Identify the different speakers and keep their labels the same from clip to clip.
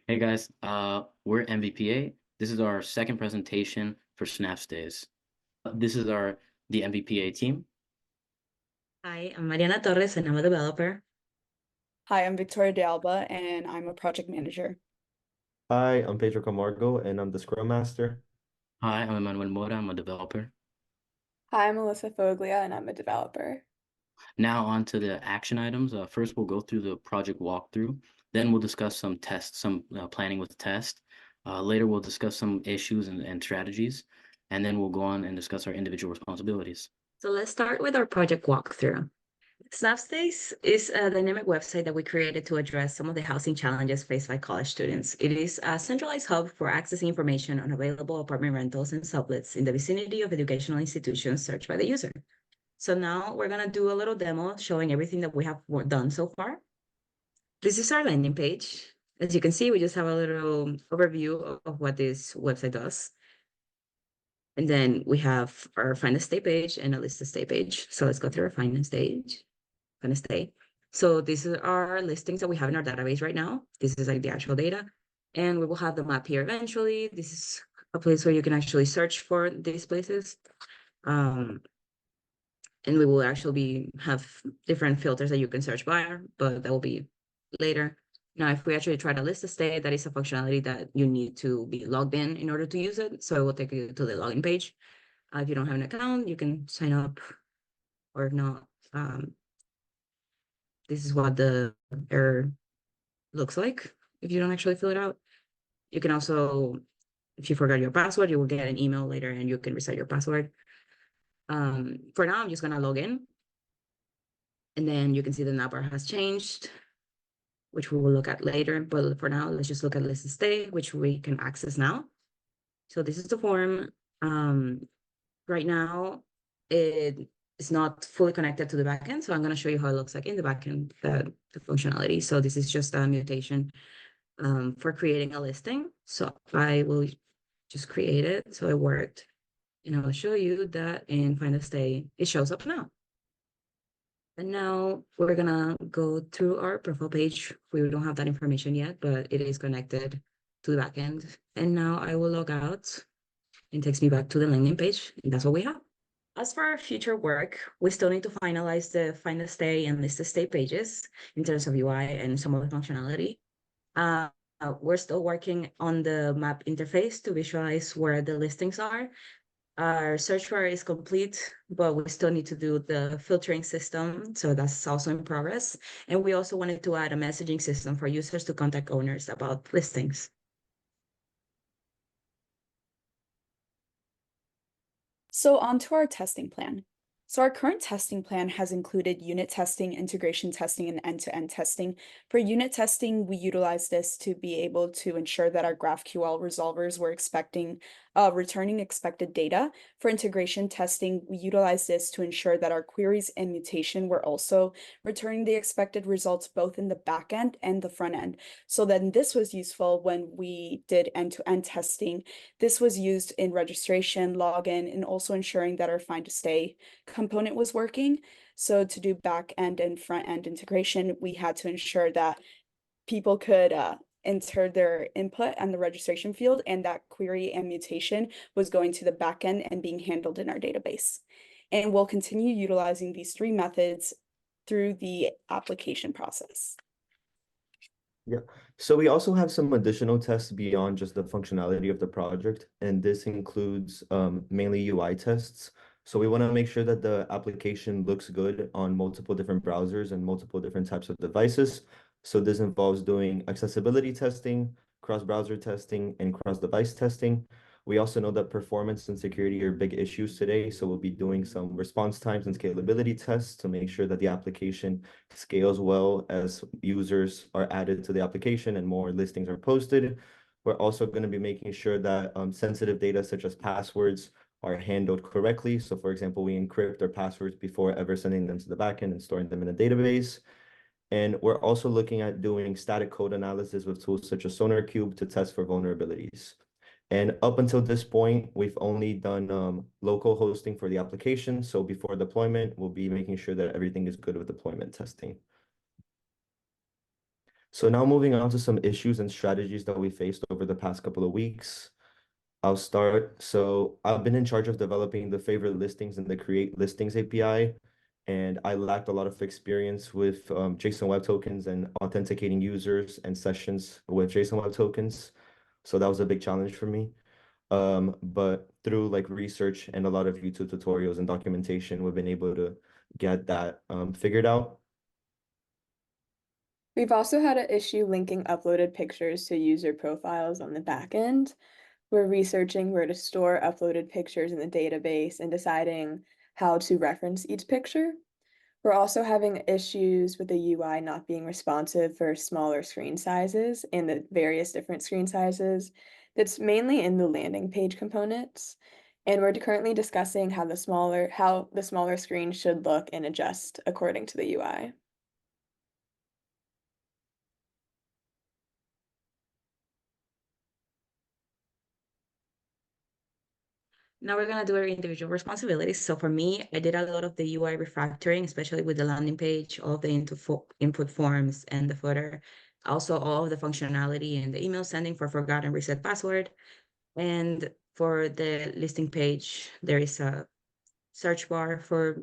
Speaker 1: Hey guys, we're MVPA. This is our second presentation for SnapStays. This is the MVPA team.
Speaker 2: Hi, I'm Mariana Torres and I'm a developer.
Speaker 3: Hi, I'm Victoria de Alba, and I'm a project manager.
Speaker 4: Hi, I'm Pedro Camargo, and I'm the Scrum Master.
Speaker 1: Hi, I'm Emmanuel Mora. I'm a developer.
Speaker 5: Hi, I'm Melissa Foglia, and I'm a developer.
Speaker 1: Now on to the action items. First, we'll go through the project walkthrough. Then we'll discuss some tests, some planning with test. Later, we'll discuss some issues and strategies. And then we'll go on and discuss our individual responsibilities.
Speaker 2: So let's start with our project walkthrough. SnapStays is a dynamic website that we created to address some of the housing challenges faced by college students. It is a centralized hub for accessing information on available apartment rentals and sublets in the vicinity of educational institutions searched by the user. So now we're going to do a little demo showing everything that we have done so far. This is our landing page. As you can see, we just have a little overview of what this website does. And then we have our find a stay page and a list of stay page. So let's go through our find a stage, find a stay. So these are our listings that we have in our database right now. This is like the actual data. And we will have the map here eventually. This is a place where you can actually search for these places. And we will actually have different filters that you can search by, but that will be later. Now, if we actually try to list a stay, that is a functionality that you need to be logged in order to use it. So it will take you to the login page. If you don't have an account, you can sign up or not. This is what the error looks like if you don't actually fill it out. You can also, if you forgot your password, you will get an email later and you can reset your password. For now, I'm just going to log in. And then you can see the navbar has changed, which we will look at later. But for now, let's just look at list stay, which we can access now. So this is the form. Right now, it is not fully connected to the backend. So I'm going to show you how it looks like in the backend, the functionality. So this is just a mutation for creating a listing. So I will just create it. So it worked. And I will show you that in Find a Stay, it shows up now. And now we're gonna go through our profile page. We don't have that information yet, but it is connected to the backend. And now I will log out and takes me back to the landing page. And that's what we have. As for our future work, we still need to finalize the find a stay and list a stay pages in terms of UI and some of the functionality. We're still working on the map interface to visualize where the listings are. Our search bar is complete, but we still need to do the filtering system. So that's also in progress. And we also wanted to add a messaging system for users to contact owners about listings.
Speaker 3: So on to our testing plan. So our current testing plan has included unit testing, integration testing, and end-to-end testing. For unit testing, we utilized this to be able to ensure that our GraphQL resolvers were returning expected data. For integration testing, we utilized this to ensure that our queries and mutation were also returning the expected results both in the back end and the front end. So then this was useful when we did end-to-end testing. This was used in registration, login, and also ensuring that our find to stay component was working. So to do back end and front end integration, we had to ensure that people could enter their input on the registration field, and that query and mutation was going to the back end and being handled in our database. And we'll continue utilizing these three methods through the application process.
Speaker 4: Yeah, so we also have some additional tests beyond just the functionality of the project, and this includes mainly UI tests. So we want to make sure that the application looks good on multiple different browsers and multiple different types of devices. So this involves doing accessibility testing, cross-browser testing, and cross-device testing. We also know that performance and security are big issues today, so we'll be doing some response times and scalability tests to make sure that the application scales well as users are added to the application and more listings are posted. We're also going to be making sure that sensitive data such as passwords are handled correctly. So for example, we encrypt our passwords before ever sending them to the backend and storing them in a database. And we're also looking at doing static code analysis with tools such as SonarQube to test for vulnerabilities. And up until this point, we've only done local hosting for the application. So before deployment, we'll be making sure that everything is good with deployment testing. So now moving on to some issues and strategies that we faced over the past couple of weeks. I'll start. So I've been in charge of developing the favorite listings and the create listings API, and I lacked a lot of experience with JSON Web Tokens and authenticating users and sessions with JSON Web Tokens. So that was a big challenge for me. But through like research and a lot of YouTube tutorials and documentation, we've been able to get that figured out.
Speaker 5: We've also had an issue linking uploaded pictures to user profiles on the back end. We're researching where to store uploaded pictures in the database and deciding how to reference each picture. We're also having issues with the UI not being responsive for smaller screen sizes and the various different screen sizes. That's mainly in the landing page components. And we're currently discussing how the smaller screen should look and adjust according to the UI.
Speaker 2: Now we're gonna do our individual responsibilities. So for me, I did a lot of the UI refactoring, especially with the landing page, all of the input forms and the footer. Also, all of the functionality and the email sending for forgot and reset password. And for the listing page, there is a search bar for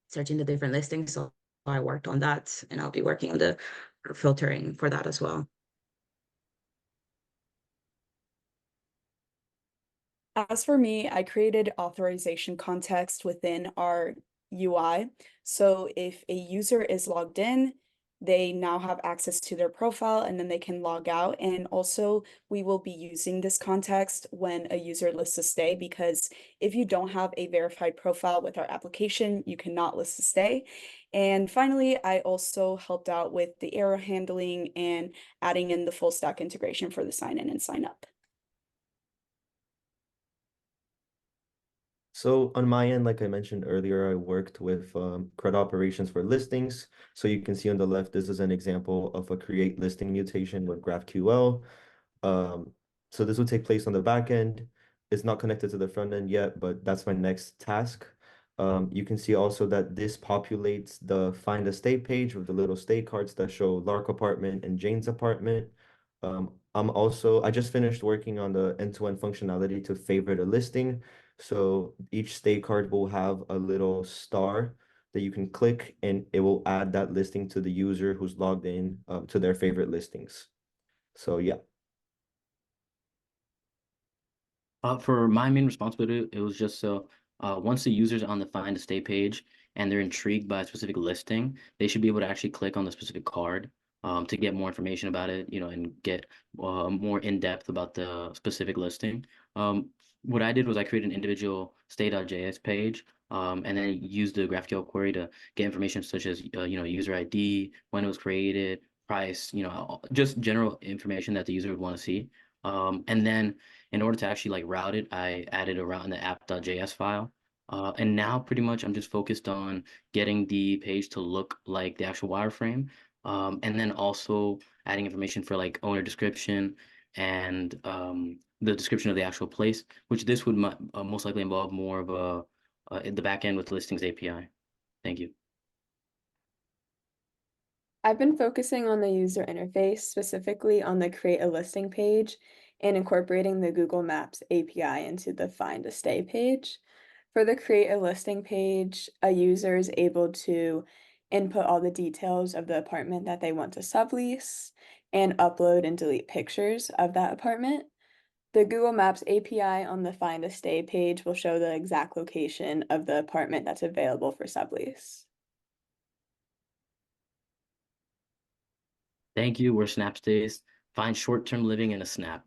Speaker 2: searching the different listings. So I worked on that, and I'll be working on the filtering for that as well.
Speaker 3: As for me, I created authorization context within our UI. So if a user is logged in, they now have access to their profile and then they can log out. And also, we will be using this context when a user lists a stay, because if you don't have a verified profile with our application, you cannot list a stay. And finally, I also helped out with the error handling and adding in the full stack integration for the sign in and sign up.
Speaker 4: So on my end, like I mentioned earlier, I worked with CRUD operations for listings. So you can see on the left, this is an example of a create listing mutation with GraphQL. Um, so this will take place on the back end. It's not connected to the front end yet, but that's my next task. You can see also that this populates the find a stay page with the little stay cards that show Lark apartment and Jane's apartment. I just finished working on the end-to-end functionality to favorite a listing. So each stay card will have a little star that you can click, and it will add that listing to the user who's logged in to their favorite listings. So yeah.
Speaker 1: For my main responsibility, it was just so once the user's on the find a stay page and they're intrigued by a specific listing, they should be able to actually click on the specific card to get more information about it, and get more in depth about the specific listing. What I did was I created an individual stay.js page and then used the GraphQL query to get information such as user ID, when it was created, price, just general information that the user would want to see. And then in order to actually like route it, I added a route in the app.js file. And now pretty much I'm just focused on getting the page to look like the actual wireframe. And then also adding information for like owner description and the description of the actual place, which this would most likely involve more of in the back end with listings API. Thank you.
Speaker 5: I've been focusing on the user interface, specifically on the create a listing page and incorporating the Google Maps API into the find a stay page. For the create a listing page, a user is able to input all the details of the apartment that they want to sublease and upload and delete pictures of that apartment. The Google Maps API on the find a stay page will show the exact location of the apartment that's available for sublease.
Speaker 1: Thank you. We're SnapStays. Find short-term living in a snap.